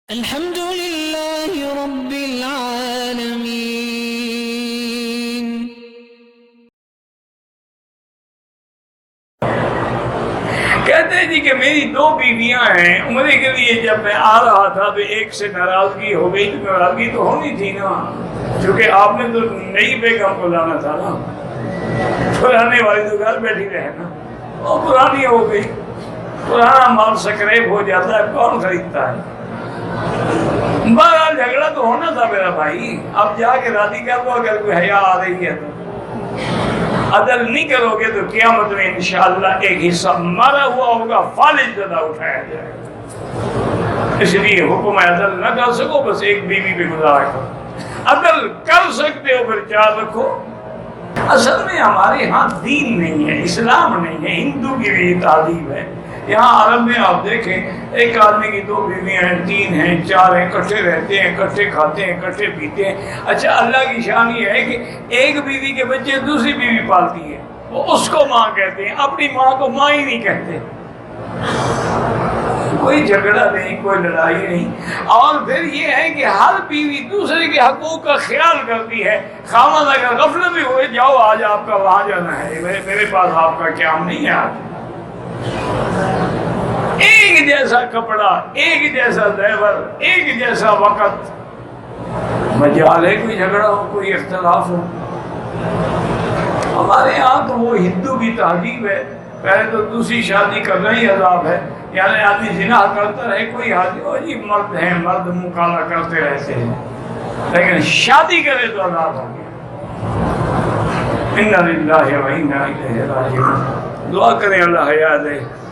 الحمد لله رب العالمين. کہتے ہیں جی کہ میری دو بیویاں ہیں، عمرے کے لیے جب میں آ رہا تھا تو ایک سے ناراضگی ہو گئی، تو ناراضگی تو ہونی تھی نا، کیونکہ آپ نے تو نئی بیگم کو لانا تھا نا، پرانے والی تو گھر بیٹھی رہے نا، وہ پرانی ہو گئی، پرانا مال سکریپ ہو جاتا ہے، کون خریدتا ہے؟ بہرحال جھگڑا تو ہونا تھا میرا بھائی، اب جا کے راضی کر دو، اگر کوئی حیا آ رہی ہے تو عدل نہیں کرو گے تو قیامت میں انشاءاللہ ایک حصہ مرا ہوا ہوگا، فالج زدہ اٹھایا جائے گا۔ اس لیے حکم عدل نہ کر سکو بس ایک بیوی پہ گزارا کرو، عدل کر سکتے ہو پھر چار رکھو۔ اصل میں ہمارے ہاں دین نہیں ہے، اسلام نہیں ہے، ہندو کی بھی تعلیم ہے۔ یہاں عرب میں آپ دیکھیں، ایک آدمی کی دو بیویاں ہیں، تین ہیں، چار ہیں، اکٹھے رہتے ہیں، اکٹھے کھاتے ہیں، اکٹھے پیتے ہیں۔ اچھا، اللہ کی شان یہ ہے کہ ایک بیوی کے بچے دوسری بیوی پالتی ہے، وہ اس کو ماں کہتے ہیں، اپنی ماں کو ماں ہی نہیں کہتے۔ کوئی جھگڑا نہیں، کوئی لڑائی نہیں۔ اور پھر یہ ہے کہ ہر بیوی دوسرے کے حقوق کا خیال کرتی ہے۔ خامد اگر غفلت بھی ہوئے، جاؤ آج آپ کا وہاں جانا ہے، میرے پاس آپ کا قیام نہیں ہے آج۔ ایک جیسا کپڑا، ایک جیسا زیور، ایک جیسا وقت، مجال ہے کوئی جھگڑا ہو، کوئی اختلاف ہو؟ ہمارے ہاں تو وہ ہندو کی تہذیب ہے، پہلے تو دوسری شادی کرنا ہی عذاب ہے، یعنی آدمی زنا کرتا رہے کوئی حادثہ ہو، جی مرد ہیں، مرد منہ کالا کرتے رہتے ہیں، لیکن شادی کرے تو عذاب ہو گیا۔ اِنَّا لِلَّهِ وَإِنَّا إِلَيْهِ رَاجِعُونَ۔ دعا کریں اللہ حیا دے۔